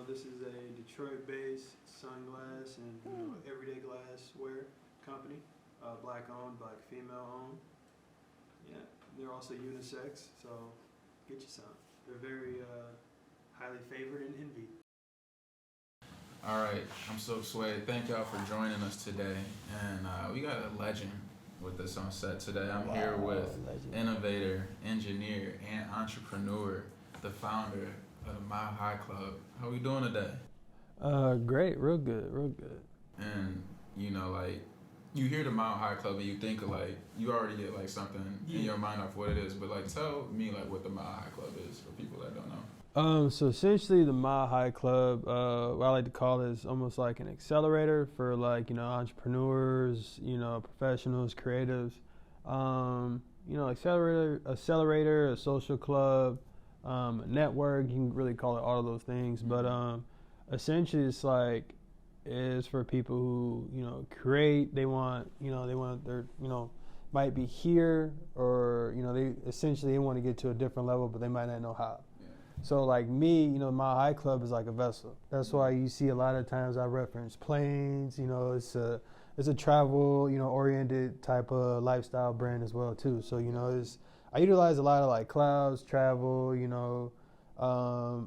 This is a Detroit-based sunglass and everyday glassware company. Black-owned, black female-owned. Yeah, they're also unisex, so get you some. They're very highly favored and envied. All right, I'm so swayed. Thank y'all for joining us today, and we got a legend with us on set today. I'm here with innovator, engineer, and entrepreneur, the founder of the Mile High Club. How we doing today? Great, real good. And you hear the Mile High Club and you think of you already get something in your mind off what it is, but tell me what the Mile High Club is for people that don't know. So essentially the Mile High Club, what I like to call it is almost like an accelerator for entrepreneurs, professionals, creatives. Accelerator, a social club, a network, you can really call it all of those things. Mm-hmm. But essentially it's for people who, create, they want their, might be here or, they want to get to a different level, but they might not know how. So me, Mile High Club is like a vessel. That's why you see a lot of times I reference planes. It's a travel, oriented type of lifestyle brand as well too. So I utilize a lot of clouds, travel, a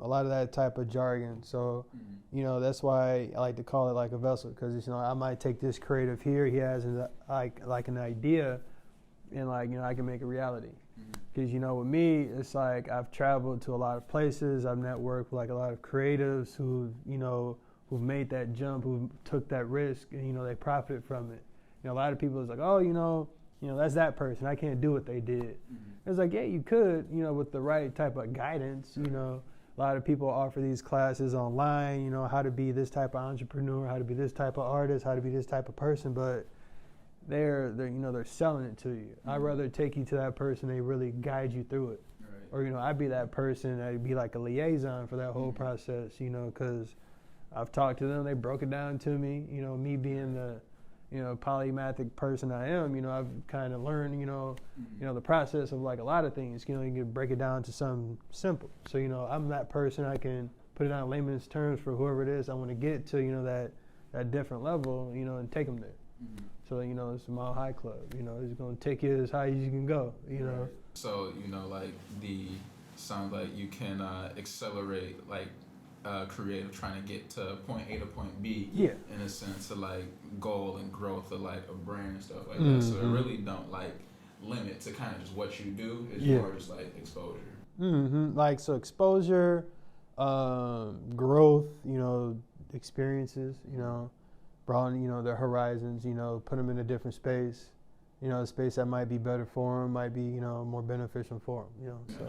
lot of that type of jargon. So that's why I like to call it like a vessel, because I might take this creative here. He has an idea, and I can make a reality. Because, with me, it's I've traveled to a lot of places. I've networked with a lot of creatives who've made that jump, who took that risk, and, they profited from it. A lot of people is that's that person. I can't do what they did. Mm-hmm. It's yeah, you could, with the right type of guidance, A lot of people offer these classes online, how to be this type of entrepreneur, how to be this type of artist, how to be this type of person, but they're selling it to you. Mm-hmm. I'd rather take you to that person, they really guide you through it. Right. Or, I'd be that person, I'd be like a liaison for that whole process, because I've talked to them, they broke it down to me, me being the, polymathic person I am, I've kind of learned, the process of a lot of things, you can break it down to something simple. So, I'm that person, I can put it on layman's terms for whoever it is I want to get to, that different level, and take them there. Mm-hmm. So, it's a Mile High Club, it's going to take you as high as you can go, Right. So, sounds like you can accelerate, creative trying to get to point A to point B. Yeah. In a sense of goal and growth of a brand and stuff like that. So it really don't limit to kind of just what you do. It's more just exposure. Mm-hmm. So exposure, growth, experiences, broaden, their horizons, put them in a different space, a space that might be better for them, might be, more beneficial for them, Gotcha. So.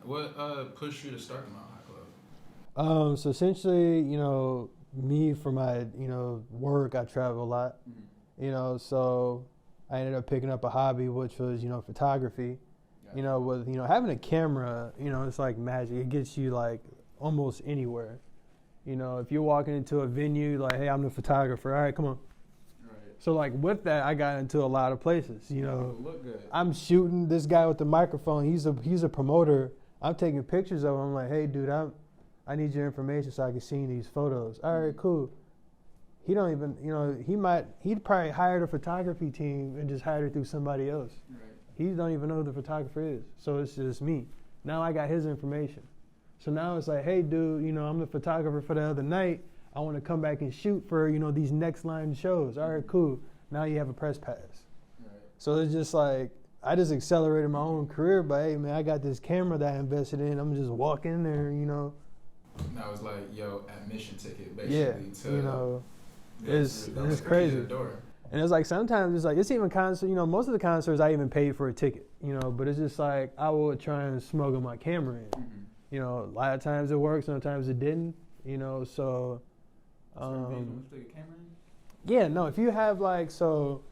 What pushed you to start the Mile High Club? So essentially, me for my, work, I travel a lot, so I ended up picking up a hobby, which was, photography. Gotcha. With, having a camera, it's like magic. It gets you almost anywhere. If you're walking into a venue, hey, I'm the photographer. All right, come on. Right. So with that, I got into a lot of places, Look good. I'm shooting this guy with the microphone. He's a promoter. I'm taking pictures of him. I'm like, hey, dude, I need your information so I can see these photos. All right, cool. He don't even, he'd probably hired a photography team and just hired it through somebody else. Right. He don't even know who the photographer is. So it's just me. Now I got his information. So now it's hey, dude, I'm the photographer for the other night. I want to come back and shoot for, these next line shows. All right, cool. Now you have a press pass. Right. So it's just I just accelerated my own career, but hey, man, I got this camera that I invested in. I'm just walking in there, Now it's admission ticket, basically. Yeah, it's crazy. And it's sometimes it's even concert, most of the concerts I even paid for a ticket, but it's just I would try and smuggle my camera in. Mm-hmm. A lot of times it worked, sometimes it didn't, so. Yeah, no, if you have so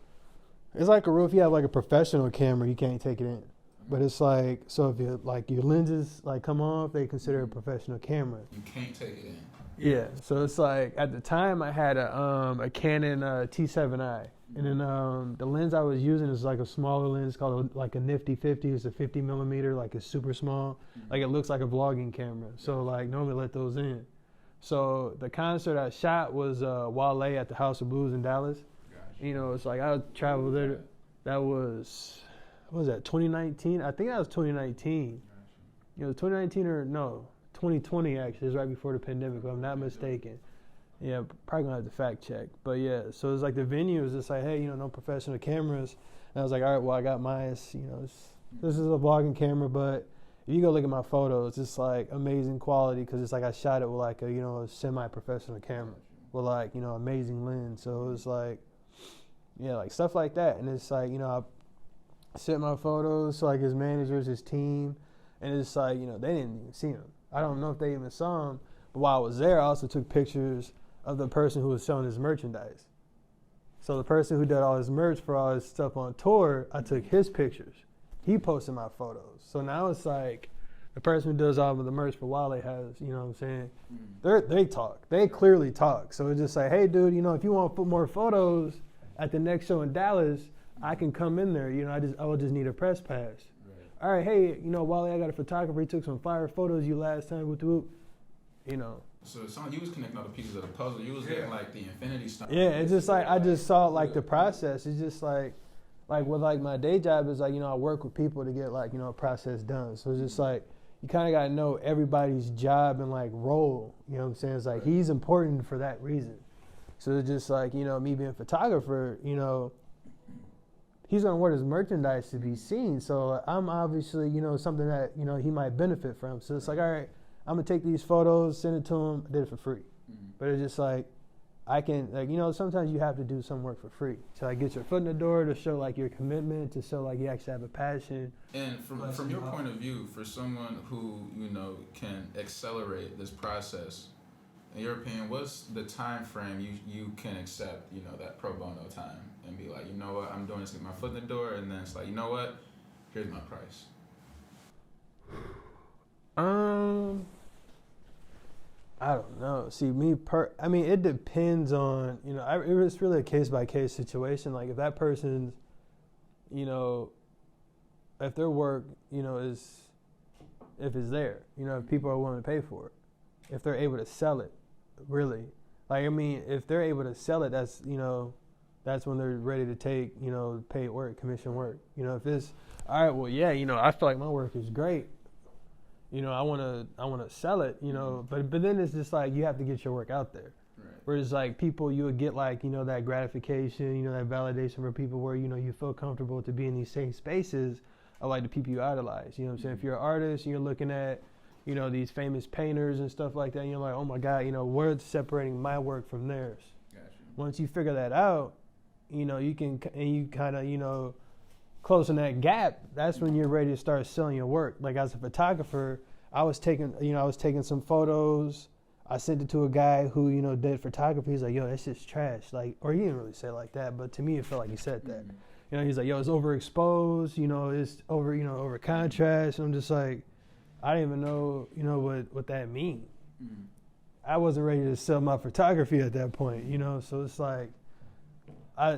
it's a rule. If you have a professional camera, you can't take it in. But it's so if you your lenses come off, they consider it a professional camera. You can't take it in. Yeah, so it's at the time I had a Canon T7i, and then the lens I was using is a smaller lens called a Nifty 50. It's a 50 millimeter, it's super small, it looks like a vlogging camera. So normally let those in. So the concert I shot was Wale at the House of Blues in Dallas. Gotcha. You know, it's like I traveled there. That was, what was that, 2019? I think that was 2019. Gotcha. You know, 2019 or no, 2020 actually. It was right before the pandemic, if I'm not mistaken. Yeah, probably gonna have to fact check. But yeah, so it's like the venue was just like, hey, you know, no professional cameras. And I was like, all right, well, I got mine. You know, this is a vlogging camera, but if you go look at my photos, it's like amazing quality because it's like I shot it with like a, you know, a semi-professional camera with like, you know, amazing lens. So it was like, yeah, like stuff like that. And it's like, you know, I sent my photos to like his managers, his team, and it's like, you know, they didn't even see him. I don't know if they even saw him. But while I was there, I also took pictures of the person who was selling his merchandise. So the person who did all his merch for all his stuff on tour, I took his pictures. He posted my photos. So now it's like the person who does all of the merch for Wale has, you know what I'm saying? They talk. They clearly talk. So it's just like, hey, dude, you know, if you want to put more photos at the next show in Dallas, I can come in there. You know, I will just need a press pass. Right. All right, hey, you know, Wale, I got a photographer. He took some fire photos of you last time. Whoop. You know. So it sounded like you was connecting all the pieces of the puzzle. You was getting like the infinity stuff. Yeah, it's just like I just saw like the process. It's just like with like my day job is like, you know, I work with people to get like, you know, a process done. So it's just like you kind of got to know everybody's job and like role. You know what I'm saying? It's like he's important for that reason. So it's just like, you know, me being a photographer, you know, he's going to want his merchandise to be seen. So I'm obviously, you know, something that, you know, he might benefit from. So it's like, all right, I'm going to take these photos, send it to him. I did it for free. But it's just like, I can, like, you know, sometimes you have to do some work for free to like get your foot in the door, to show like your commitment, to show like you actually have a passion. And from your point of view, for someone who, you know, can accelerate this process, in your opinion, what's the time frame you can accept, you know, that pro bono time and be like, you know what, I'm doing this to get my foot in the door, and then it's like, you know what, here's my price. I don't know. See, I mean, it depends on, you know, it's really a case-by-case situation. Like, if that person's, you know, if their work, you know, if it's there, you know, if people are willing to pay for it, if they're able to sell it, really. Like, I mean, if they're able to sell it, that's, you know, that's when they're ready to take, you know, paid work, commission work. You know, if it's, all right, well, yeah, you know, I feel like my work is great. You know, I want to sell it, you know, but then it's just like you have to get your work out there. Right. Whereas like people, you would get like, you know, that gratification, you know, that validation from people where, you know, you feel comfortable to be in these safe spaces of like the people you idolize. You know what I'm saying? If you're an artist and you're looking at, you know, these famous painters and stuff like that, and you're like, oh my God, you know, what's separating my work from theirs? Gotcha. Once you figure that out, you know, you can, and you kind of, you know, closing that gap, that's when you're ready to start selling your work. Like as a photographer, I was taking some photos. I sent it to a guy who, you know, did photography. He's like, yo, that's just trash. Like, or he didn't really say it like that, but to me, it felt like he said that. You know, he's like, yo, it's overexposed. You know, it's over contrast. And I'm just like, I didn't even know, you know, what that means. I wasn't ready to sell my photography at that point, you know. So it's like, I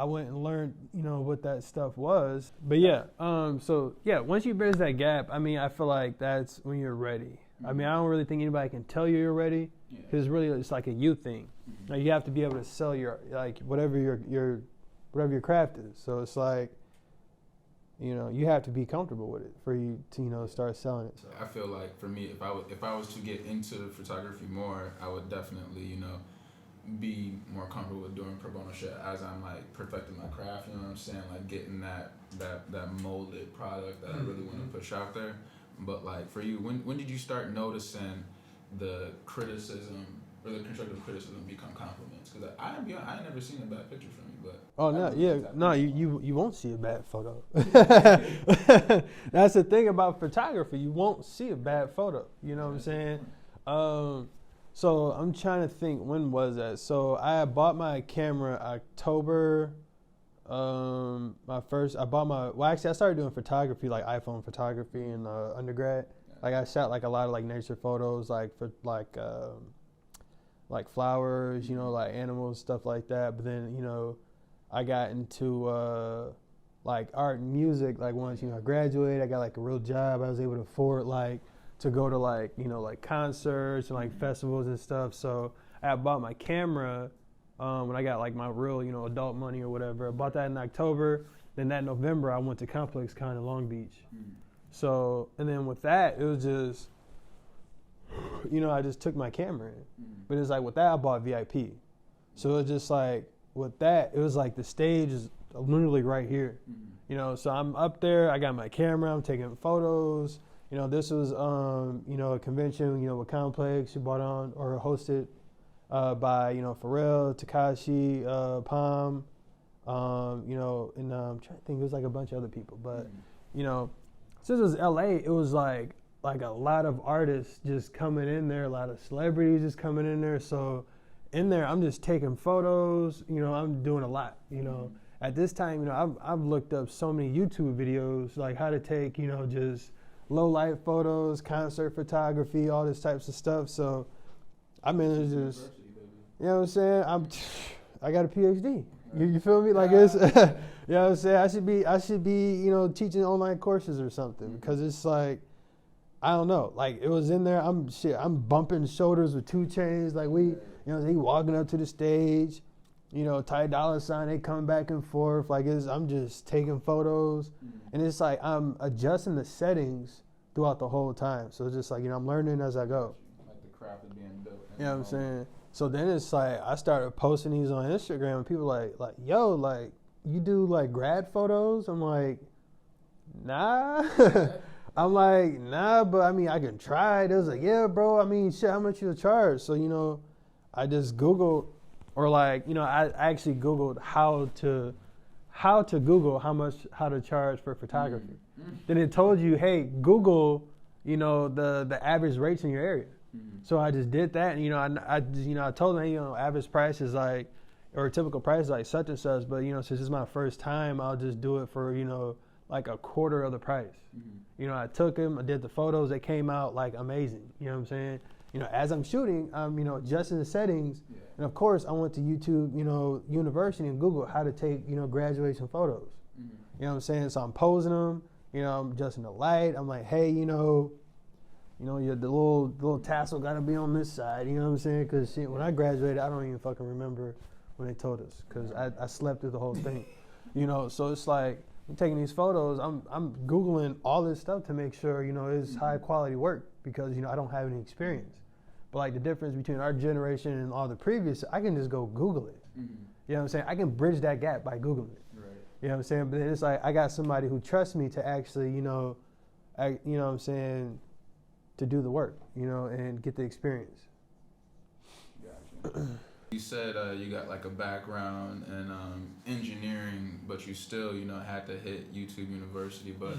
went and learned, you know, what that stuff was. But yeah, so yeah, once you bridge that gap, I mean, I feel like that's when you're ready. I mean, I don't really think anybody can tell you're ready, because really it's like a you thing. Like you have to be able to sell your, like, whatever your craft is. So it's like, you know, you have to be comfortable with it for you to, you know, start selling it. So I feel like for me, if I was to get into photography more, I would definitely, you know, be more comfortable with doing pro bono shit as I'm like perfecting my craft, you know what I'm saying? Like getting that molded product that I really want to push out there. But like for you, when did you start noticing the criticism or the constructive criticism become compliments? Because I ain't never seen a bad picture from you, but oh no, yeah, no, you won't see a bad photo. That's the thing about photography, you won't see a bad photo. You know what I'm saying? So I'm trying to think, when was that? So I bought my camera October. I started doing photography, like iPhone photography in undergrad. Like I shot like a lot of like nature photos, like for like flowers, you know, like animals, stuff like that. But then, you know, I got into like art and music. Like once, you know, I graduated, I got like a real job. I was able to afford like to go to like, you know, like concerts and like festivals and stuff. So I bought my camera when I got like my real, you know, adult money or whatever. I bought that in October. Then that November I went to Complex Con in Long Beach. So, and then with that, it was just, you know, I just took my camera in. But it's like with that, I bought VIP. So it was just like, with that, it was like the stage is literally right here. You know, so I'm up there, I got my camera, I'm taking photos. You know, this was, you know, a convention, you know, with Complex, you bought on or hosted by, you know, Pharrell, Tekashi, Palm, you know, and I'm trying to think, it was like a bunch of other people. But, you know, since it was LA, it was like a lot of artists just coming in there, a lot of celebrities just coming in there. So in there, I'm just taking photos, you know, I'm doing a lot, you know. At this time, you know, I've looked up so many YouTube videos, like how to take, you know, just low light photos, concert photography, all this types of stuff. So I mean, it's just, you know what I'm saying? I got a PhD. You feel me? Like it's, you know what I'm saying? I should be, you know, teaching online courses or something, because it's like, I don't know. Like it was in there. I'm bumping shoulders with 2 Chainz. Like you know, he walking up to the stage. You know, Ty Dolla $ign, they come back and forth. Like I'm just taking photos, and it's like I'm adjusting the settings throughout the whole time. So it's just like, you know, I'm learning as I go. Like the craft is being built. You know what I'm saying? So then it's like I started posting these on Instagram, and people like, yo, like you do like grad photos? I'm like, nah. I'm like, nah, but I mean, I can try it. It was like, yeah, bro. I mean, shit, how much you charge? So, you know, I just Googled, or like, you know, I actually Googled how to Google how to charge for photography. Then it told you, hey, Google, you know, the average rates in your area. So I just did that, and you know, I told them, hey, you know, average price is like, or typical price is like such and such, but you know, since it's my first time, I'll just do it for, you know, like a quarter of the price. You know, I took them, I did the photos, they came out like amazing. You know what I'm saying? You know, as I'm shooting, I'm, you know, adjusting the settings. And of course, I went to YouTube, you know, University and Google how to take, you know, graduation photos. You know what I'm saying? So I'm posing them, you know, I'm adjusting the light. I'm like, hey, the little tassel got to be on this side. You know what I'm saying? Because when I graduated, I don't even fucking remember when they told us, because I slept through the whole thing. You know, so it's like, I'm taking these photos, I'm Googling all this stuff to make sure, you know, it's high quality work, because, you know, I don't have any experience. But like the difference between our generation and all the previous, I can just go Google it. You know what I'm saying? I can bridge that gap by Googling it. Right. You know what I'm saying? But then it's like, I got somebody who trusts me to actually, you know what I'm saying, to do the work, you know, and get the experience. Gotcha. You said you got like a background in engineering, but you still, you know, had to hit YouTube University. But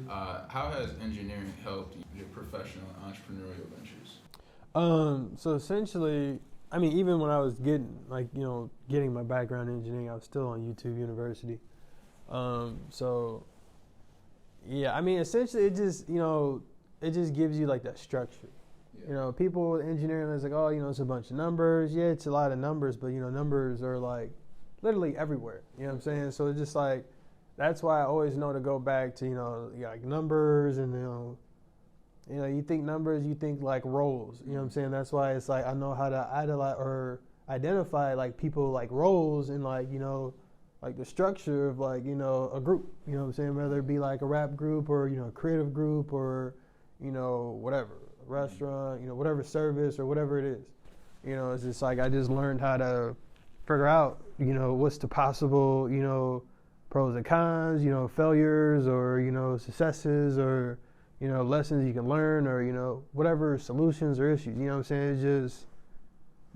how has engineering helped your professional entrepreneurial ventures? So essentially, I mean, even when I was getting my background in engineering, I was still on YouTube University. So yeah, I mean, essentially, it just gives you like that structure. You know, people with engineering, it's like, oh, you know, it's a bunch of numbers. Yeah, it's a lot of numbers, but, you know, numbers are like literally everywhere. You know what I'm saying? So it's just like, that's why I always know to go back to, you know, like numbers, and, you know, you think numbers, you think like roles. You know what I'm saying? That's why it's like I know how to identify like people like roles and like, you know, like the structure of like, you know, a group. You know what I'm saying? Whether it be like a rap group or, you know, a creative group or, you know, whatever. Restaurant, you know, whatever service or whatever it is. You know, it's just like I just learned how to figure out, you know, what's the possible, you know, pros and cons, you know, failures or, you know, successes or, you know, lessons you can learn or, you know, whatever solutions or issues. You know what I'm saying? It's just,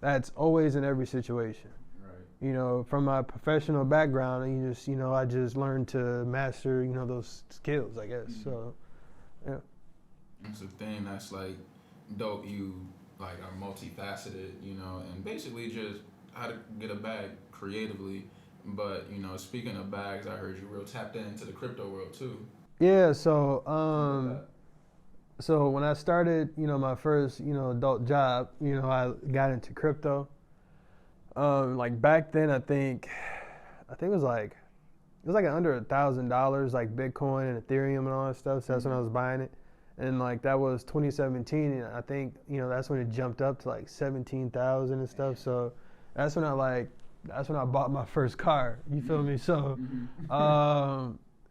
that's always in every situation. Right. You know, from my professional background, I just learned to master, you know, those skills, I guess. So, yeah. It's a thing that's like dope. You like are multifaceted, you know, and basically just how to get a bag creatively. But, you know, speaking of bags, I heard you real tapped into the crypto world too. Yeah, so so when I started, you know, my first, you know, adult job, you know, I got into crypto. Like back then, I think it was like under $1,000, like Bitcoin and Ethereum and all that stuff. So that's when I was buying it. And like that was 2017, and I think that's when it jumped up to like 17,000 and stuff. So that's when I bought my first car. You feel me? So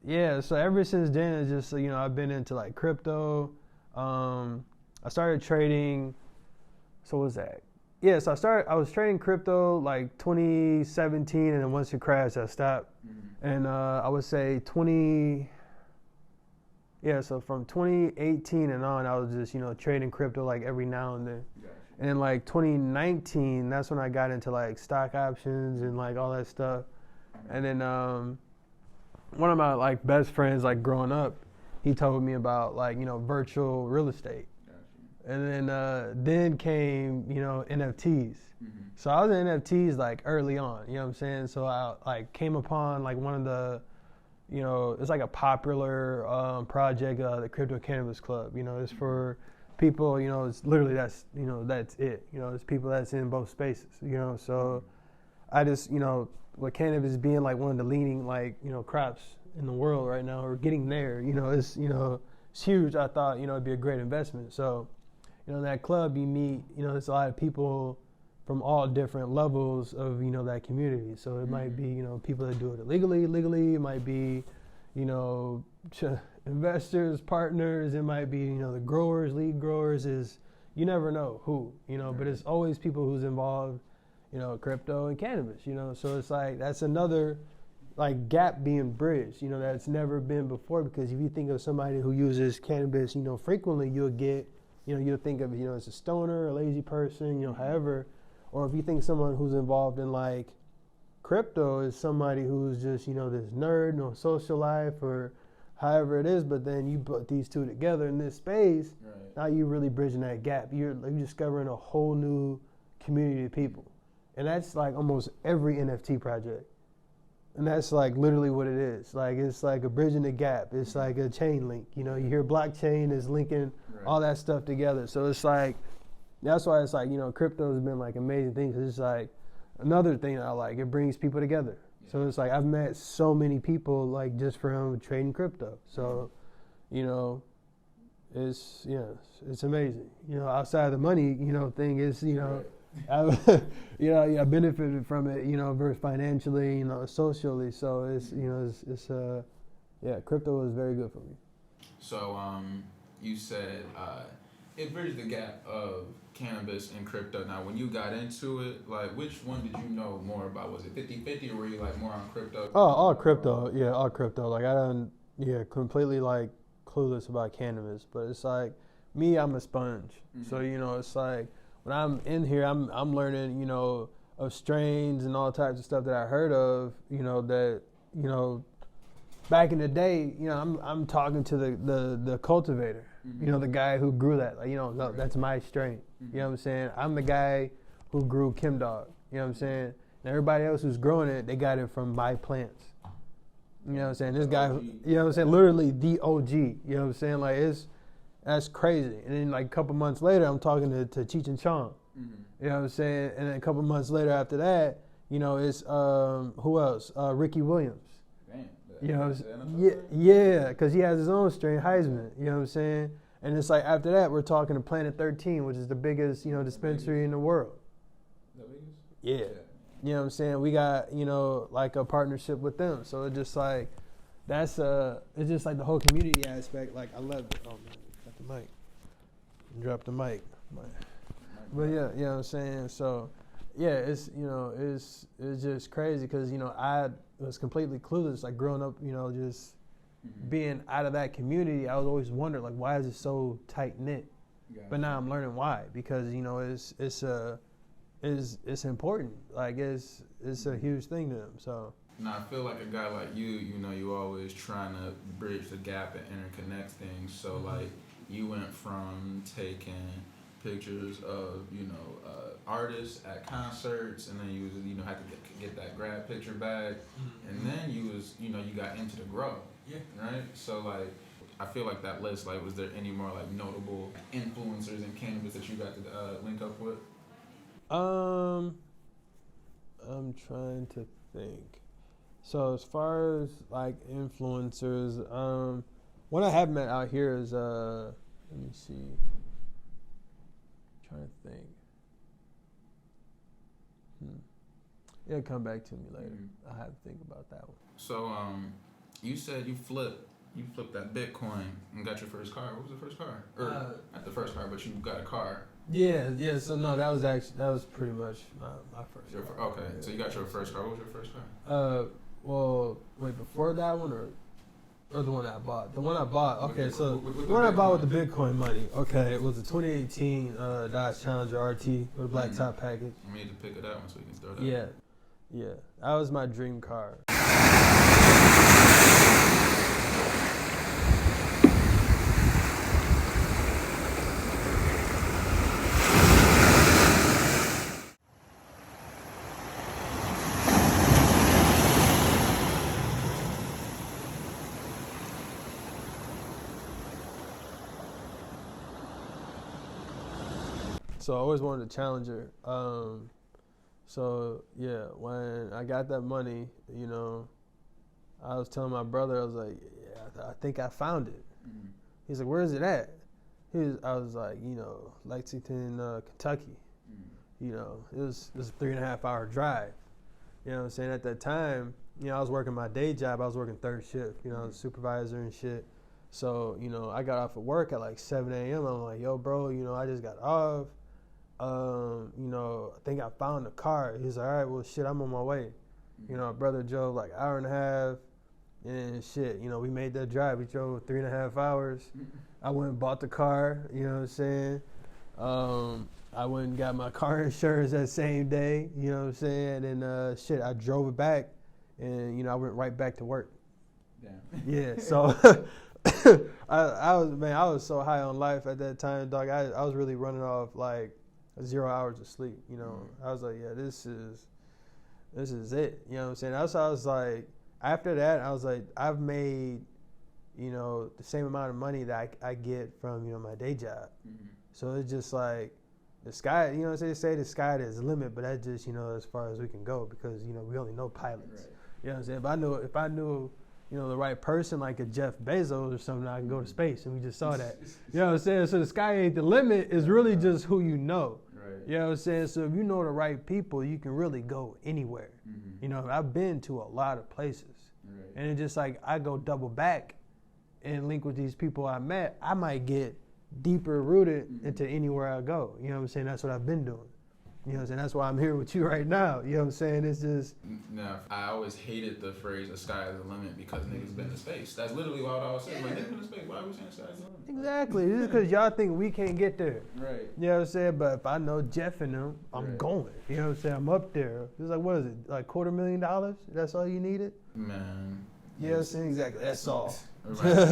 yeah. So ever since then, it's just I've been into like crypto. I started trading. So what was that? Yeah. So I was trading crypto like 2017, and then once it crashed, I stopped. And I would say so from 2018 and on, I was just, trading crypto like every now and then. Gotcha. And like 2019, that's when I got into like stock options and like all that stuff. And then one of my like best friends, like growing up, he told me about like, virtual real estate. Gotcha. And then came, NFTs. So I was in NFTs like early on, you know what I'm saying? So I like came upon like one of the, it's like a popular project, the Crypto Cannabis Club. It's for people, it's literally that's it. It's people that's in both spaces, So I just, with cannabis being like one of the leading like, crops in the world right now, or getting there, it's huge. I thought, it'd be a great investment. So, in that club you meet, there's a lot of people from all different levels of, that community. So it might be, people that do it illegally. It might be, investors, partners. It might be, the growers, lead growers. You never know who, but it's always people who's involved, crypto and cannabis, So it's like, that's another like gap being bridged, that's never been before. Because if you think of somebody who uses cannabis, frequently, you'll get, you'll think of, as a stoner, a lazy person, however. Or if you think someone who's involved in like crypto is somebody who's just, this nerd, no social life or however it is, but then you put these two together in this space, right. Now you're really bridging that gap. You're discovering a whole new community of people. And that's like almost every NFT project. And that's like literally what it is. Like it's like a bridging the gap. It's like a chain link. You hear blockchain is linking all that stuff together. So it's like, that's why it's like, crypto has been like amazing things. It's like another thing that I like. It brings people together. Yeah. So it's like I've met so many people like just from trading crypto. So, it's amazing. Outside the money, thing is, I benefited from it, versus financially, socially. So crypto was very good for me. So you said it bridged the gap of cannabis and crypto. Now, when you got into it, like, which one did you know more about? Was it 50-50 or were you, like, more on crypto? Oh, all crypto. Yeah, all crypto. Like, completely, like, clueless about cannabis. But it's like, me, I'm a sponge. Mm-hmm. So, it's like, when I'm in here, I'm learning, of strains and all types of stuff that I heard of, that, back in the day, I'm talking to the cultivator. Mm-hmm. The guy who grew that, like, that's my strain. Mm-hmm. You know what I'm saying? I'm the guy who grew Kim Dog. You know what I'm saying? And everybody else who's growing it, they got it from my plants. You know what I'm saying? This guy, literally the OG. You know what I'm saying? Like, that's crazy. And then, like, a couple months later, I'm talking to Cheech and Chong. Mm-hmm. You know what I'm saying? And then a couple months later after that, it's, who else? Ricky Williams. Damn. Because he has his own strain, Heisman. You know what I'm saying? And it's like after that, we're talking to Planet 13, which is the biggest, dispensary in the world. The biggest? Yeah. You know what I'm saying? We got, like a partnership with them. So it's just like, it's just like the whole community aspect. Like, I love it. Oh, man, got the mic. Drop the mic. But yeah, you know what I'm saying? So, yeah, it's, it's just crazy because, I was completely clueless, like growing up, just being out of that community. I was always wondering, like, why is it so tight knit? Gotcha. But now I'm learning why, because it's important. Like it's a huge thing to them. So. Now I feel like a guy like you, you always trying to bridge the gap and interconnect things. So like you went from taking pictures of artists at concerts, and then you had to get that grad picture back, and then you got into the grow, right? So like I feel like that list, like, was there any more like notable influencers in cannabis that you got to link up with? I'm trying to think. So as far as like influencers, one I have met out here is Let me see. Trying to think. It'll come back to me later. I have to think about that one. So, you said you flipped that Bitcoin and got your first car. What was the first car? Or not the first car, but you got a car. Yeah. So no, that was pretty much my first car. Okay, yeah. So you got your first car. What was your first car? Well, wait, before that one or the one I bought? The one I bought. Okay, so the one I bought with the Bitcoin money. Okay, it was a 2018 Dodge Challenger RT with a black top package. We need to pick it up so we can throw that. Yeah, that was my dream car. So I always wanted a Challenger. So yeah, when I got that money, you know, I was telling my brother, I was like, yeah, I think I found it. Mm-hmm. He's like, where is it at? I was like, you know, Lexington, Kentucky. Mm-hmm. You know, it was a 3.5 hour drive. You know what I'm saying? At that time, you know, I was working my day job. I was working third shift, you know, mm-hmm. supervisor and shit. So, you know, I got off of work at like 7 a.m. I'm like, yo, bro, you know, I just got off. You know, I think I found the car. He's like, all right, well, shit, I'm on my way. Mm-hmm. You know, brother drove like hour and a half and shit. You know, we made that drive. We drove 3.5 hours. Mm-hmm. I went and bought the car, you know what I'm saying? I went and got my car insurance that same day, you know what I'm saying? And shit, I drove it back and, you know, I went right back to work. Damn. Yeah, so I was so high on life at that time, dog. I was really running off like 0 hours of sleep, you know. Mm-hmm. I was like, yeah, this is it, you know what I'm saying? That's how I was like, after that, I was like, I've made, you know, the same amount of money that I get from, you know, my day job. Mm-hmm. So it's just like, the sky, you know what I'm saying? Say the sky is the limit, but that's just, you know, as far as we can go because, you know, we only know pilots. Right. You know what I'm saying? If I knew, you know, the right person like a Jeff Bezos or something, I can go to space, and we just saw that. You know what I'm saying? So the sky ain't the limit. It's really just who you know. Right. You know what I'm saying? So if you know the right people, you can really go anywhere. Mm-hmm. You know, I've been to a lot of places. Right. And it's just like I go double back and link with these people I met, I might get deeper rooted mm-hmm. into anywhere I go. You know what I'm saying? That's what I've been doing. You know what I'm saying? That's why I'm here with you right now. You know what I'm saying? It's just... No, I always hated the phrase, the sky is the limit, because niggas been to space. That's literally what I always say. Like, niggas been to space. Why are we saying the sky is the limit? Exactly. This is because y'all think we can't get there. Right. You know what I'm saying? But if I know Jeff and them, I'm right. going. You know what I'm saying? I'm up there. It's like, what is it? Like $250,000? That's all you needed? Man. You know what I'm saying? Exactly. That's all. Remind me of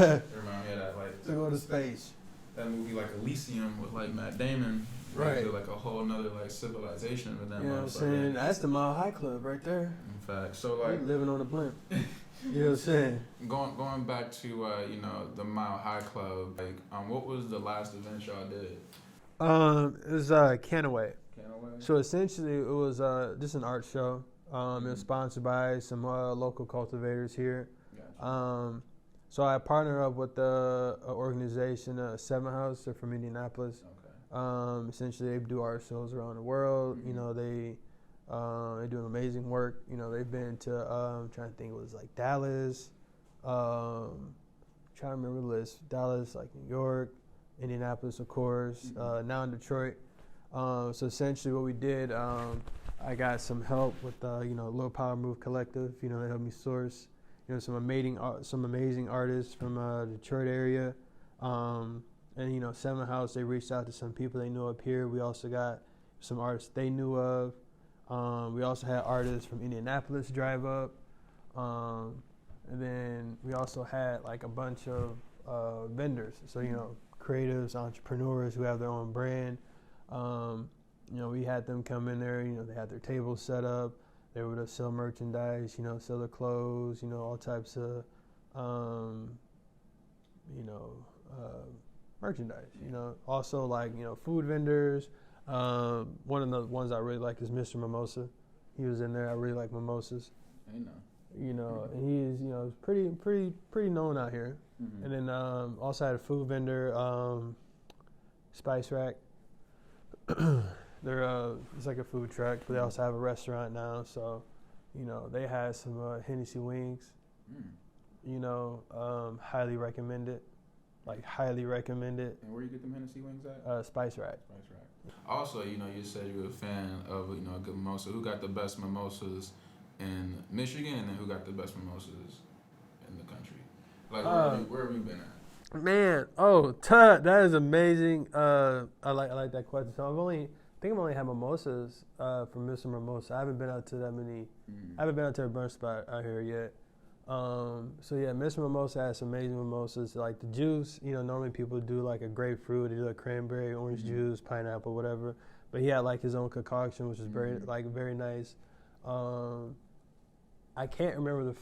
that, like... To go to space. That movie, like Elysium, with, like, Matt Damon. Right. Like a whole nother like civilization with them. You know what I'm saying? That's the Mile High Club right there. In fact, so like we living on a blimp. You know what I'm saying? Going back to you know, the Mile High Club. Like, what was the last event y'all did? It was Canaway. Canaway. So essentially, it was just an art show. Mm-hmm. It was sponsored by some local cultivators here. Gotcha. So I partnered up with the organization, Seven House. They're from Indianapolis. Okay. Essentially, they do art shows around the world. Mm-hmm. You know, they do amazing work. You know, they've been to I'm trying to think, it was like Dallas. Trying to remember the list. Dallas, like New York, Indianapolis, of course. Mm-hmm. Now in Detroit. So essentially, what we did, I got some help with you know, Low Power Move Collective. You know, they helped me source, you know, some amazing artists from the Detroit area. And, you know, Seven House, they reached out to some people they knew up here. We also got some artists they knew of. We also had artists from Indianapolis drive up. And then we also had, like, a bunch of vendors. So, you know, creatives, entrepreneurs who have their own brand. You know, we had them come in there. You know, they had their tables set up. They were to sell merchandise, you know, sell their clothes, you know, all types of, you know, merchandise, you know. Also, like, you know, food vendors. One of the ones I really like is Mr. Mimosa. He was in there. I really like mimosas. I know. You know, and he's, you know, pretty known out here. Mm-hmm. And then also had a food vendor. Spice Rack. It's like a food truck, but they also have a restaurant now. So, you know, they had some Hennessy wings. You know, highly recommend it. Like, highly recommend it. And where you get them Hennessy wings at? Spice Rack. Spice Rack. Also, you know, you said you're a fan of, you know, a good mimosa. Who got the best mimosas in Michigan, and then who got the best mimosas in the country? Like, where have you been at? Man, that is amazing. I like that question. So I think I've only had mimosas from Mr. Mimosa. I haven't been out to that many. I haven't been out to a brunch spot out here yet. So yeah, Mr. Mimosa has some amazing mimosas. Like the juice, you know, normally people do like a grapefruit, they do a cranberry, orange juice, pineapple, whatever. But he had like his own concoction, which is very nice. I can't remember the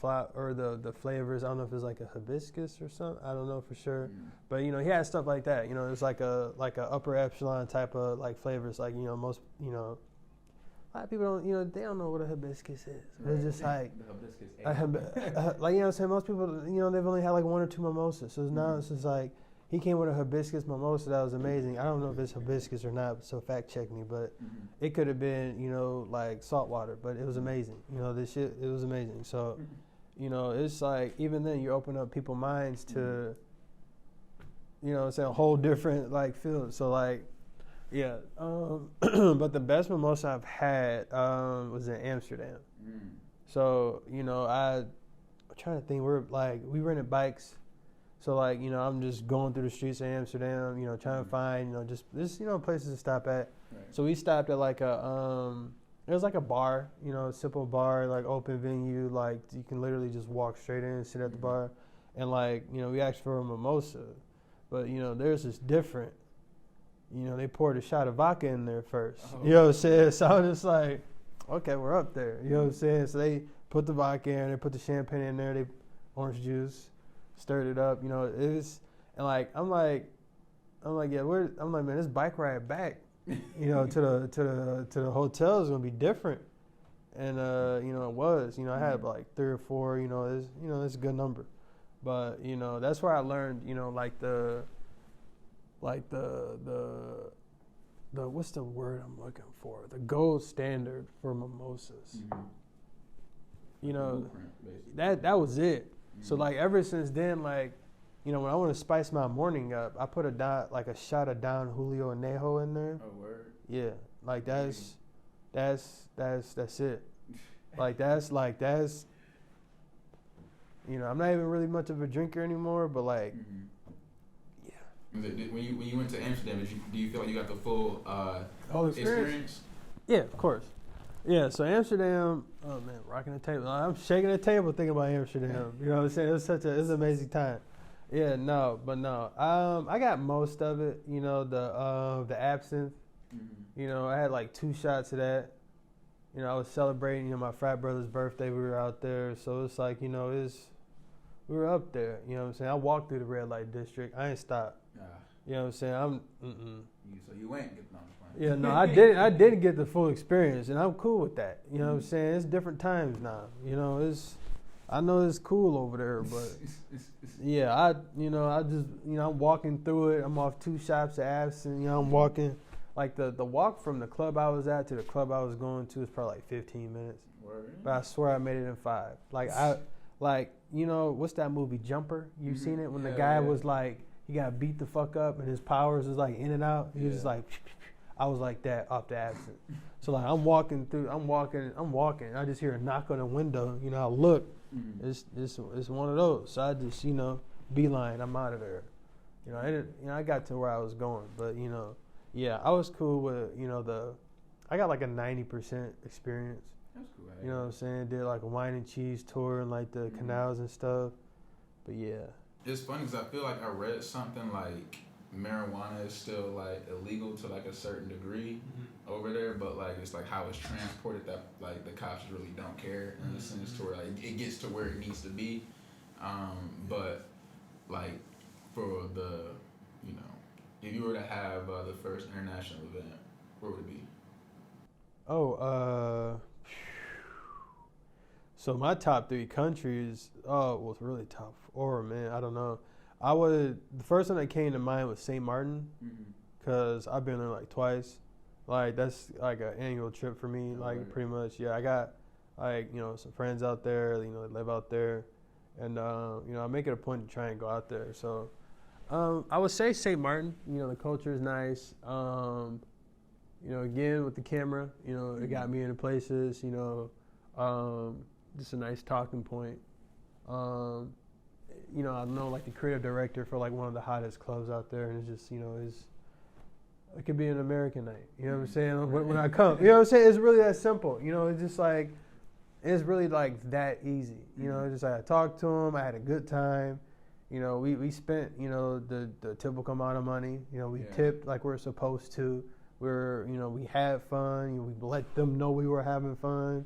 flavors. I don't know if it's like a hibiscus or something. I don't know for sure. But you know, he had stuff like that. You know, it's like a upper epsilon type of like flavors. Like, you know, most, you know, a lot of people don't, you know, they don't know what a hibiscus is. Right. It's just like, like, you know what I'm saying? Most people, you know, they've only had like one or two mimosas. So now it's just like, he came with a hibiscus mimosa that was amazing. I don't know if it's hibiscus or not, so fact check me. But it could have been, you know, like salt water, but it was amazing. You know, this shit, it was amazing. So, you know, it's like, even then you open up people's minds to, you know, it's a whole different like field. So like, yeah. But the best mimosa I've had was in Amsterdam. So, you know, I'm trying to think. We rented bikes. So, like, you know, I'm just going through the streets of Amsterdam, you know, trying to find, you know, just, you know, places to stop at. Right. So we stopped at like it was like a bar, you know, a simple bar, like open venue, like you can literally just walk straight in and sit at the bar. And like, you know, we asked for a mimosa, but, you know, theirs is different. You know, they poured a shot of vodka in there first. You know what I'm saying? So I was just like, okay, we're up there. You know what I'm saying? So they put the vodka in, they put the champagne in there, they orange juice. Stirred it up, you know. It was, and like I'm like, yeah, man, this bike ride back, you know, to the hotel is gonna be different, and you know, it was, you know, I had like 3 or 4, you know, it's a good number, but you know, that's where I learned, you know, like the what's the word I'm looking for? The gold standard for mimosas. You know, that was it. So, like, ever since then, like, you know, when I want to spice my morning up, I put a shot of Don Julio Añejo in there. Oh, word? Yeah. Like, that's it. Like, that's, you know, I'm not even really much of a drinker anymore, but, like, yeah. When you went to Amsterdam, do you feel like you got the full experience? Yeah, of course. Yeah, so Amsterdam, oh man, rocking the table. I'm shaking the table thinking about Amsterdam. You know what I'm saying? It's an amazing time. Yeah, no. I got most of it. You know, the absinthe. You know, I had like 2 shots of that. You know, I was celebrating, you know, my frat brother's birthday. We were out there, so it's like, you know, we were up there. You know what I'm saying? I walked through the red light district. I ain't stopped. You know what I'm saying? So you ain't getting on. Yeah, no, I didn't get the full experience, and I'm cool with that. You know what I'm saying? It's different times now. You know, I know it's cool over there, but yeah, I'm walking through it. I'm off 2 shots of absinthe. You know, I'm walking, like the walk from the club I was at to the club I was going to is probably like 15 minutes. Word. But I swear I made it in 5. Like you know, what's that movie Jumper? You've seen it when the guy was like, he got beat the fuck up and his powers was like in and out. He was just like. I was like that off the absinthe. So like I'm walking. I just hear a knock on the window. You know, I look. It's one of those. So I just, you know, beeline. I'm out of there. You know, I got to where I was going, but you know, yeah, I was cool with, you know, I got like a 90% experience. That's cool. You know what I'm saying? Did like a wine and cheese tour and like the canals and stuff. But yeah. It's funny because I feel like I read something like marijuana is still like illegal to like a certain degree over there, but like it's like how it's transported that like the cops really don't care in a sense to where like it gets to where it needs to be. But like for the, you know, if you were to have the first international event, where would it be? So my top 3 countries, well, really top 4, man. I don't know. The first one that came to mind was St. Martin, because I've been there like twice. Like that's like an annual trip for me. Like pretty much, yeah. I got like some friends out there. That live out there, and I make it a point to try and go out there. So I would say St. Martin. The culture is nice. Again with the camera, it got me into places. Just a nice talking point. I know like the creative director for like one of the hottest clubs out there, and it's just it could be an American night. You know what I'm saying? When I come, you know what I'm saying? It's really that simple. It's just like it's really like that easy. It's just like I talked to him, I had a good time. We spent the typical amount of money. We tipped like we're supposed to. We had fun. We let them know we were having fun.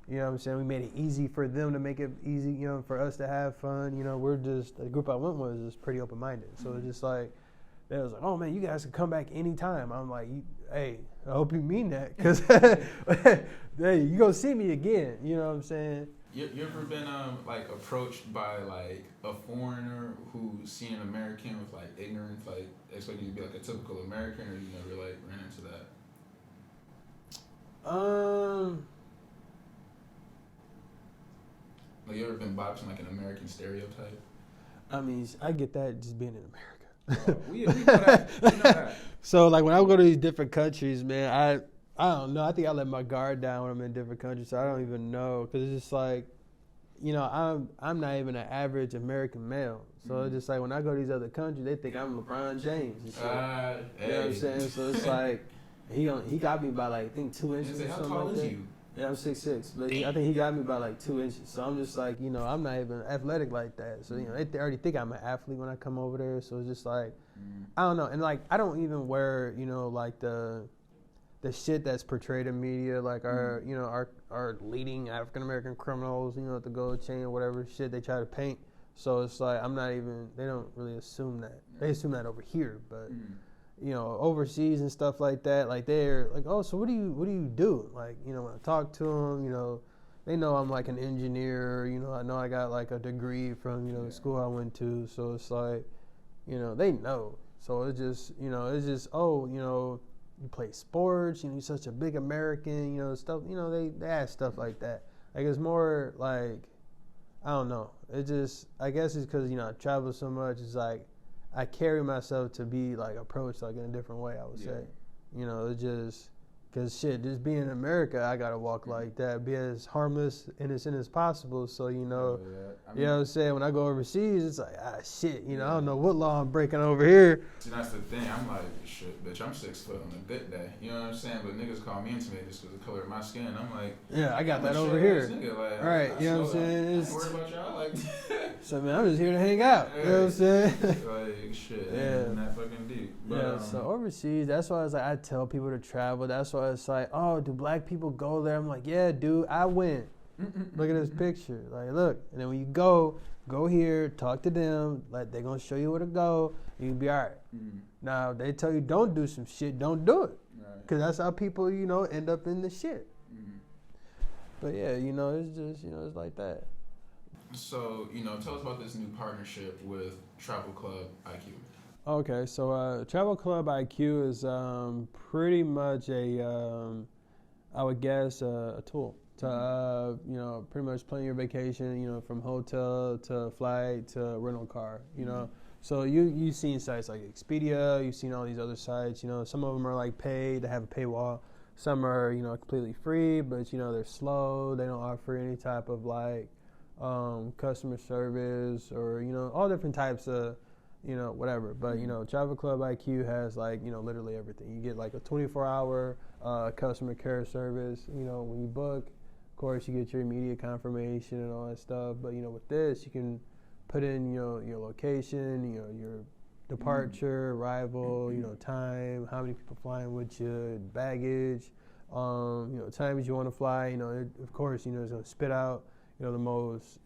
You know what I'm saying? We made it easy for them to make it easy, for us to have fun. We're just, the group I went with was just pretty open-minded. So it's just like, they was like, oh man, you guys can come back anytime. I'm like, hey, I hope you mean that. Because, hey, you going to see me again. You know what I'm saying? You ever been like approached by like a foreigner who's seen an American with like ignorance, like expecting you to be like a typical American, or you never like ran into that? Like you ever been boxing like an American stereotype? I mean, I get that just being in America. We know that. So like when I go to these different countries, man, I don't know. I think I let my guard down when I'm in different countries. So I don't even know because it's just like, I'm not even an average American male. So it's just like when I go to these other countries, they think I'm LeBron James and shit. You know what I'm saying? So it's like he got me by like I think 2 inches or something like that. You? Yeah, I'm 6'6", but I think he got me by like 2 inches. So I'm just like, I'm not even athletic like that. So they already think I'm an athlete when I come over there. So it's just like, I don't know. And like I don't even wear like the shit that's portrayed in media, like our leading African American criminals, the gold chain or whatever shit they try to paint. So it's like they don't really assume that. They assume that over here, but overseas and stuff like that, like they're like, oh, so what do you do? Like, when I talk to them, they know I'm like an engineer. I know I got like a degree from the school I went to. So it's like, they know. So it's just you play sports, you're such a big American, stuff, they ask stuff like that. Like, it's more like, I don't know. It just, I guess it's because, I travel so much. It's like, I carry myself to be, like, approached, like, in a different way, I would say. It's just, because, just being in America, I got to walk like that, be as harmless, innocent as possible. So, you know what I'm saying? When I go overseas, it's like, shit, I don't know what law I'm breaking over here. See, that's the thing. I'm like, shit, bitch, I'm 6 foot on a good day. You know what I'm saying? But niggas call me intimidated just because of the color of my skin. I'm like, yeah, I got that over here. Nigga, like, right, you know what I'm saying? I ain't worried about y'all. Like, so, man, I'm just here to hang out. You know what I'm saying? Like, shit, ain't that fucking deep. But, so overseas, that's why it's like, I tell people to travel. That's why it's like, oh, do black people go there? I'm like, yeah, dude, I went. Look at this picture. Like, look. And then when you go here, talk to them. Like, they're going to show you where to go. You can be all right. Now, they tell you don't do some shit, don't do it. Because that's how people, end up in the shit. But, yeah, it's just, it's like that. So, tell us about this new partnership with Travel Club IQ. Okay, so Travel Club IQ is pretty much I would guess a tool to pretty much plan your vacation, from hotel to flight to rental car, So you've seen sites like Expedia, you've seen all these other sites, some of them are like paid, they have a paywall. Some are, completely free, but they're slow, they don't offer any type of like customer service or, all different types of whatever. But, Travel Club IQ has like, literally everything. You get like a 24-hour customer care service, when you book. Of course, you get your immediate confirmation and all that stuff. But, with this, you can put in, your location, your departure, arrival, time, how many people flying with you, baggage, times you want to fly. Of course, it's going to spit out, the most,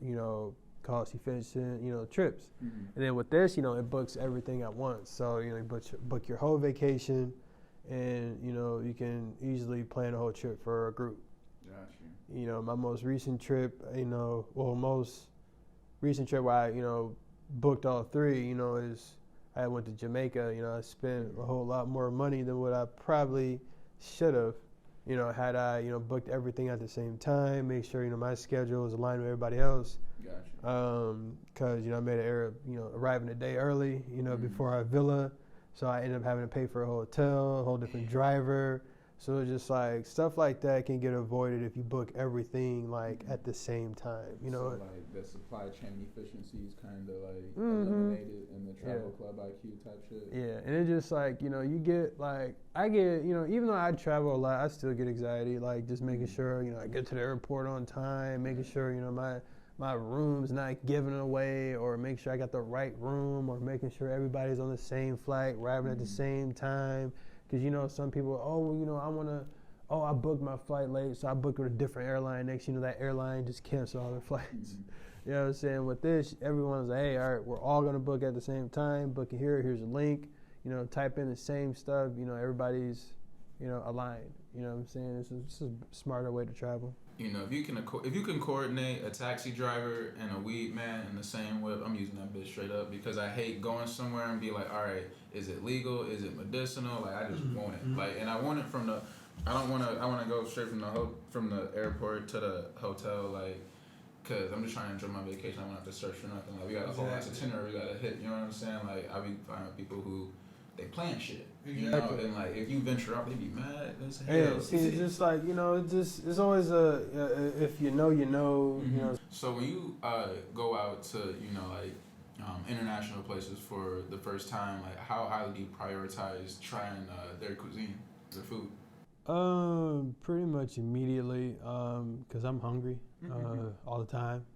cost efficient, trips. And then with this, it books everything at once. So, you book your whole vacation and, you can easily plan a whole trip for a group. Gotcha. My most recent trip, most recent trip where I, booked all three, is I went to Jamaica, I spent a whole lot more money than what I probably should have, had I, booked everything at the same time, make sure, my schedule was aligned with everybody else. Gotcha. Cause, I made an error, arriving a day early, before our villa. So I ended up having to pay for a hotel, a whole different driver. So it's just like stuff like that can get avoided if you book everything like at the same time. So like the supply chain efficiencies kind of like eliminated in the travel club IQ type shit. Yeah, and it's just like you get like I get even though I travel a lot, I still get anxiety like just making sure I get to the airport on time, making sure my room's not giving away, or make sure I got the right room, or making sure everybody's on the same flight, arriving at the same time. Because, some people, I booked my flight late, so I booked with a different airline. Next, that airline just canceled all their flights. You know what I'm saying? With this, everyone's like, hey, all right, we're all going to book at the same time. Book it here. Here's a link. Type in the same stuff. Everybody's, aligned. You know what I'm saying? It's a smarter way to travel. If you can coordinate a taxi driver and a weed man in the same whip, I'm using that bitch straight up because I hate going somewhere and be like, all right, is it legal? Is it medicinal? Like I just want it. Like, and I want it from the. I want to go straight from the airport to the hotel, like, cause I'm just trying to enjoy my vacation. I don't have to search for nothing. Like we got a whole ass itinerary we gotta hit. You know what I'm saying? Like I be finding people who they plan shit. And like if you venture out, they be mad. See, it's just like it's always if you know. So when you go out to international places for the first time, like how highly do you prioritize trying their cuisine, their food? Pretty much immediately, cause I'm hungry all the time.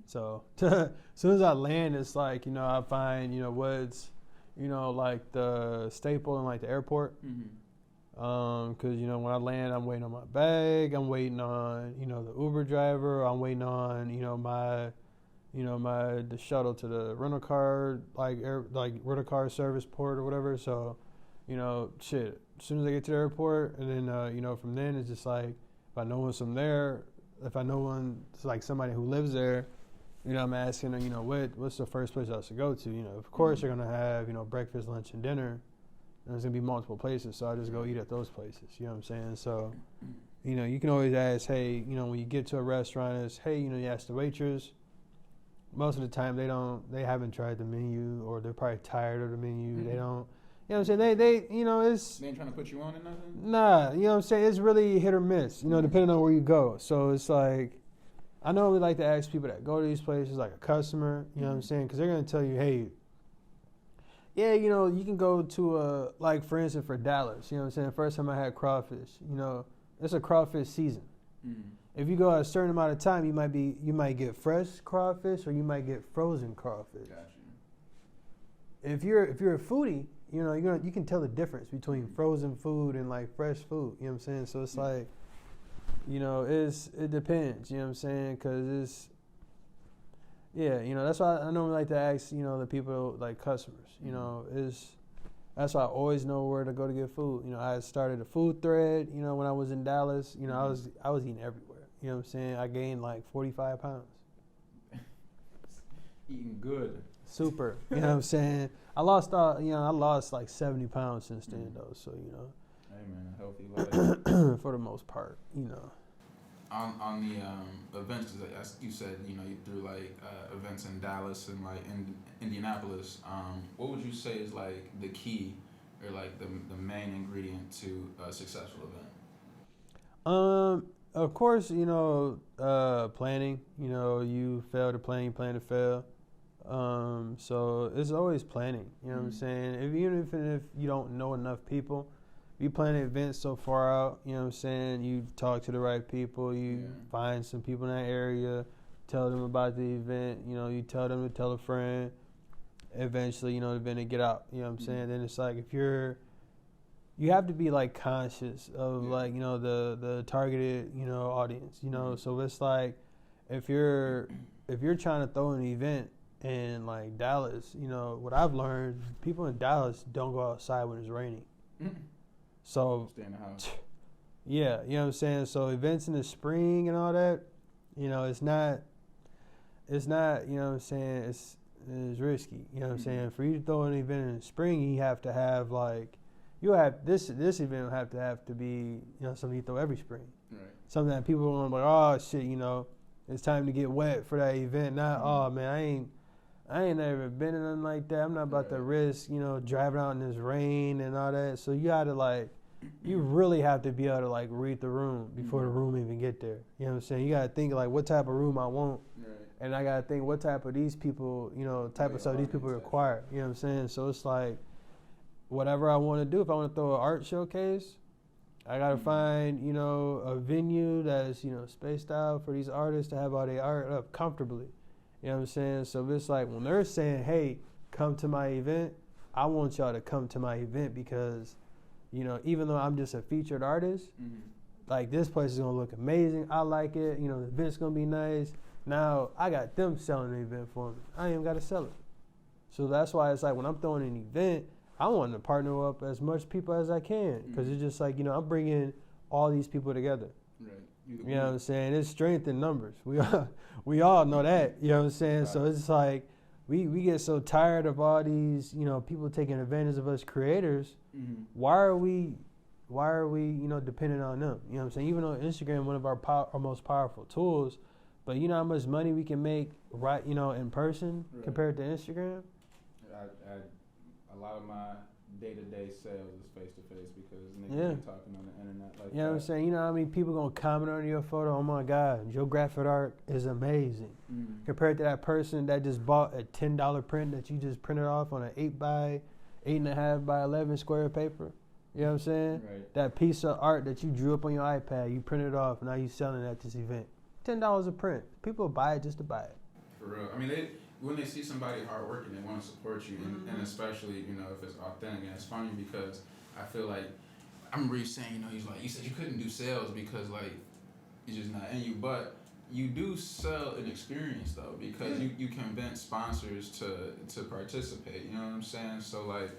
So as soon as I land, it's like I find what's like the staple in like the airport. Cause when I land, I'm waiting on my bag. I'm waiting on the Uber driver. I'm waiting on the shuttle to the rental car rental car service port or whatever. So shit. As soon as I get to the airport, and then from then it's just like if I know one's from there, if I know one's like somebody who lives there. I'm asking her, what's the first place I should go to? Of course they're going to have, breakfast, lunch, and dinner. And there's going to be multiple places, so I just go eat at those places. You know what I'm saying? So, you can always ask, hey, when you get to a restaurant, it's, hey, you ask the waitress. Most of the time they haven't tried the menu, or they're probably tired of the menu. They don't, you know what I'm saying? They it's... They ain't trying to put you on or nothing? Nah, you know what I'm saying? It's really hit or miss, depending on where you go. So it's like... I normally like to ask people that go to these places, like a customer, you know what I'm saying? Because they're going to tell you, hey, yeah, you can go to, like, for instance, for Dallas, you know what I'm saying? First time I had crawfish, it's a crawfish season. If you go a certain amount of time, you might get fresh crawfish or you might get frozen crawfish. Gotcha. If you're a foodie, you can tell the difference between frozen food and, like, fresh food, you know what I'm saying? So it's like... it depends, you know what I'm saying? Because that's why I normally like to ask, the people, like customers, that's why I always know where to go to get food. I started a food thread, when I was in Dallas, I was eating everywhere, you know what I'm saying? I gained like 45 pounds. Eating good. Super, you know what I'm saying? I lost like 70 pounds since then though, so, Hey man, a healthy life. For the most part, On the events, as you said, you threw like events in Dallas and like in Indianapolis. What would you say is like the key or like the main ingredient to a successful event? Of course, planning. You fail to plan, you plan to fail. So it's always planning. You know what I'm saying? Even if you don't know enough people. You plan an event so far out, you know what I'm saying? You talk to the right people, you find some people in that area, tell them about the event, you tell them to tell a friend. Eventually, the event will get out, you know what I'm saying? Then it's like you have to be like conscious of like, the targeted, audience, So it's like if you're trying to throw an event in like Dallas, what I've learned, people in Dallas don't go outside when it's raining. So, stay in the house. Yeah, you know what I'm saying? So events in the spring and all that, it's not, you know what I'm saying? is risky. You know what I'm saying? For you to throw an event in the spring, you have to have like, you have this event will have to be, you know, something you throw every spring. Right. Something that people are like, oh shit, you know, it's time to get wet for that event. Not, oh man, I ain't never been in nothing like that. I'm not about to risk, you know, driving out in this rain and all that. So you gotta like, you really have to be able to like read the room before the room even get there. You know what I'm saying? You gotta think like what type of room I want. Right. And I gotta think what type of these people, you know, type of stuff these people require. You know what I'm saying? So it's like, whatever I want to do, if I want to throw an art showcase, I gotta find, you know, a venue that's, you know, spaced out for these artists to have all their art up comfortably. You know what I'm saying? So it's like when they're saying, hey, come to my event, I want y'all to come to my event because, you know, even though I'm just a featured artist, like this place is gonna look amazing. I like it. You know, the event's gonna be nice. Now I got them selling the event for me. I ain't even gotta sell it. So that's why it's like when I'm throwing an event, I want to partner up as much people as I can because it's just like, you know, I'm bringing all these people together. Right. You know what I'm saying? It's strength in numbers. We all know that. You know what I'm saying? Right. So it's like we get so tired of all these, you know, people taking advantage of us creators. Why are we, you know, dependent on them? You know what I'm saying? Even though Instagram one of our most powerful tools, but you know how much money we can make right, you know, in person compared to Instagram? A lot of my day-to-day sales is face-to-face because niggas be talking on the internet like that. You know what I'm saying? You know how many people gonna comment on your photo? Oh my God, your graphic art is amazing. Compared to that person that just bought a $10 print that you just printed off on an 8.5 by 11 square paper. You know what I'm saying? Right. That piece of art that you drew up on your iPad, you printed it off, and now you selling it at this event. $10 a print. People buy it just to buy it. For real. I mean, when they see somebody hard working, they want to support you, and especially, you know, if it's authentic. And it's funny because I feel like, I remember you saying, you know, you said you couldn't do sales because, like, it's just not in you. But you do sell an experience, though, because you convince sponsors to participate. You know what I'm saying? So, like,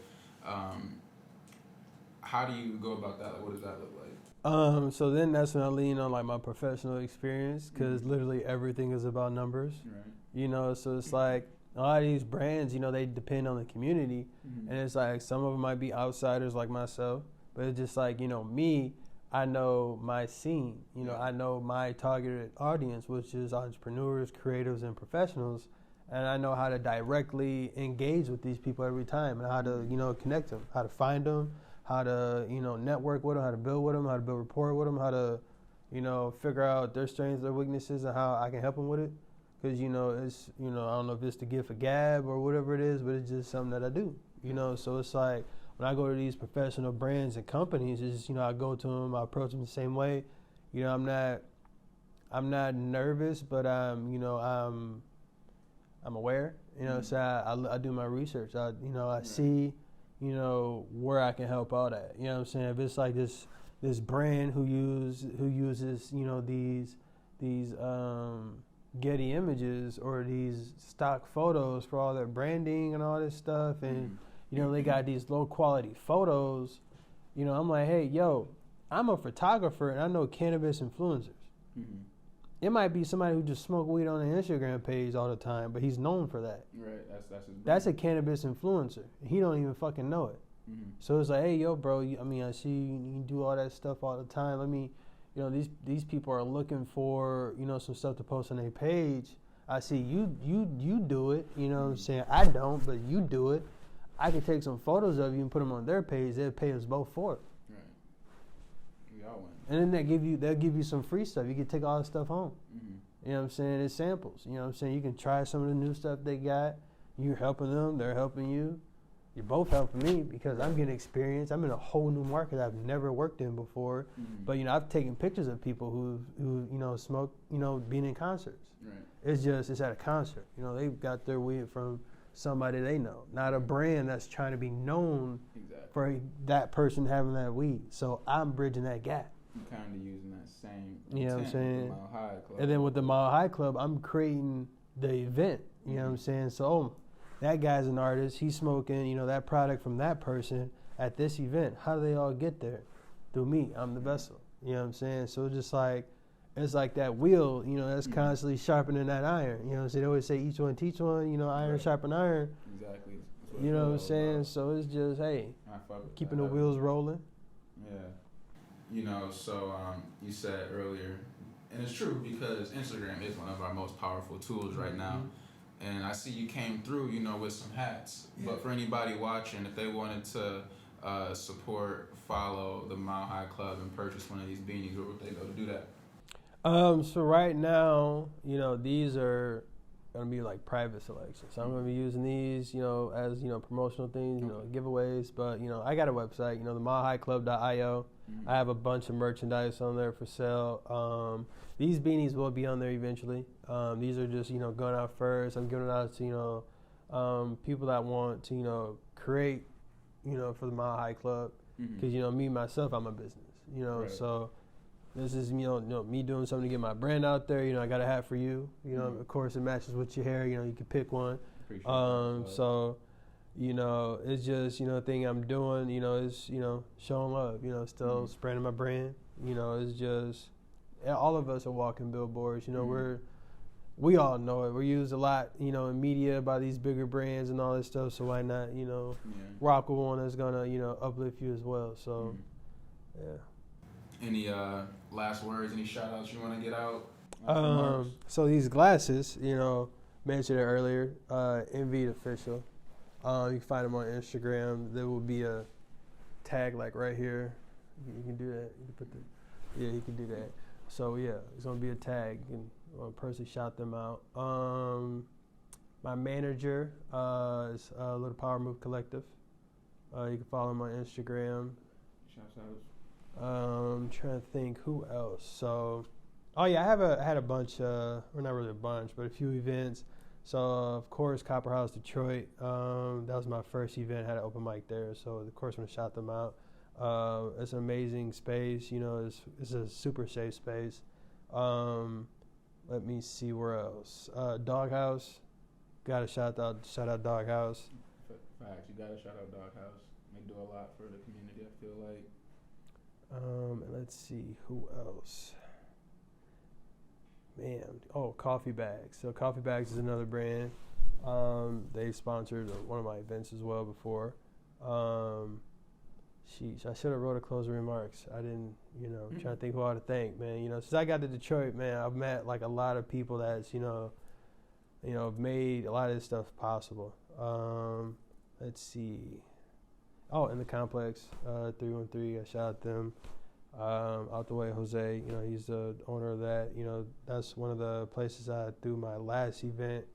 how do you go about that? Like, what does that look like? So then that's when I lean on, like, my professional experience because literally everything is about numbers. Right. You know, so it's like a lot of these brands, you know, they depend on the community. And it's like some of them might be outsiders like myself, but it's just like, you know, me, I know my scene. You know, I know my targeted audience, which is entrepreneurs, creatives, and professionals. And I know how to directly engage with these people every time and how to, you know, connect them, how to find them, how to, you know, network with them, how to build with them, how to build rapport with them, how to, you know, figure out their strengths, their weaknesses, and how I can help them with it. Because, you know, it's, you know, I don't know if it's the gift of gab or whatever it is, but it's just something that I do, you know. So it's like when I go to these professional brands and companies, it's, you know, I go to them, I approach them the same way. You know, I'm not nervous, but I'm, you know, I'm aware, you know, so I do my research. I see, you know, where I can help out at. You know what I'm saying? If it's like this brand who uses, you know, these Getty images or these stock photos for all their branding and all this stuff, and you know they got these low quality photos, you know, I'm like, hey, yo, I'm a photographer and I know cannabis influencers. It might be somebody who just smoke weed on their Instagram page all the time, but he's known for that. Right, that's his brand. That's a cannabis influencer. He don't even fucking know it. So it's like, hey, yo, bro, I mean, I see you do all that stuff all the time. Let me, you know, these people are looking for, you know, some stuff to post on their page. I see you do it, you know what I'm saying? I don't, but you do it. I can take some photos of you and put them on their page. They'll pay us both for it. Right. We all win. And then they'll give you some free stuff. You can take all the stuff home. You know what I'm saying? It's samples. You know what I'm saying? You can try some of the new stuff they got. You're helping them. They're helping you. You're both helping me because I'm getting experience. I'm in a whole new market I've never worked in before. But, you know, I've taken pictures of people who you know, smoke, you know, being in concerts. Right. It's at a concert. You know, they've got their weed from somebody they know, not a brand that's trying to be known for that person having that weed. So I'm bridging that gap. I'm kind of using that same you know what I'm saying? With the Mile High Club. And then with the Mile High Club, I'm creating the event. You know what I'm saying? So, that guy's an artist. He's smoking, you know, that product from that person at this event. How do they all get there? Through me. I'm the vessel. You know what I'm saying? So it's just like, it's like that wheel, that's constantly sharpening that iron. So they always say each one teach one, iron sharpen iron. Exactly. You know what I'm saying? About. So it's just, hey, keeping the wheels rolling. Yeah. So you said earlier, and it's true because Instagram is one of our most powerful tools right now. And I see you came through, with some hats. Yeah. But for anybody watching, if they wanted to support, follow the Mile High Club and purchase one of these beanies, where would they go to do that? So right now, these are going to be like private selections. So I'm going to be using these, as, promotional things, giveaways. But, I got a website, the milehighclub.io. I have a bunch of merchandise on there for sale. These beanies will be on there eventually. These are just, going out first. I'm giving it out to, people that want to, create, for the Mile High Club. Because, me, myself, I'm a business, right. So this is, me doing something to get my brand out there. I got a hat for you. Of course, it matches with your hair. You can pick one. So, it's just, a thing I'm doing, is, showing love, still spreading my brand. It's just, all of us are walking billboards. We all know it. We're used a lot, in media by these bigger brands and all this stuff. So why not, rock with one that's going to, uplift you as well. So, yeah. Any last words, any shout outs you want to get out? So these glasses, mentioned it earlier, Envy Official. You can find them on Instagram. There will be a tag like right here. You can do that. You can put you can do that. So yeah, it's gonna be a tag. You can personally shout them out. My manager is Little Power Move Collective. You can follow him on Instagram. Shouts out. I'm trying to think who else. So, I had a bunch, or not really a bunch, but a few events. So, of course, Copper House Detroit. That was my first event. Had an open mic there. So, of course, I'm going to shout them out. It's an amazing space. It's a super safe space. Let me see where else. Doghouse. Got to shout out Doghouse. Facts. You got to shout out Doghouse. They do a lot for the community, I feel like. And let's see who else. Man, Coffee Bags. So Coffee Bags is another brand. They sponsored one of my events as well before. Sheesh, I should have wrote a closing remarks. I didn't, trying to think who I ought to thank, man. Since I got to Detroit, man, I've met like a lot of people that's, have made a lot of this stuff possible. Let's see. Oh, in the complex, 313, I shout out them. Out the way, Jose, he's the owner of that. That's one of the places I threw my last event,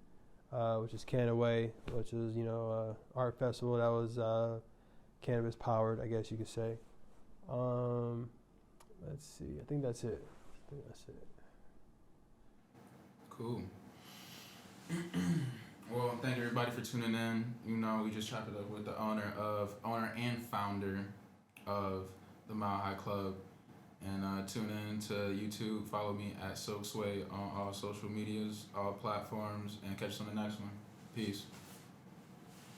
which is Canaway, which is, art festival that was cannabis powered, I guess you could say. Let's see, I think that's it. Cool. Well, thank everybody for tuning in. We just chopped it up with the owner and founder of the Mile High Club. And tune in to YouTube. Follow me at SoakSway on all social medias, all platforms, and catch us on the next one. Peace.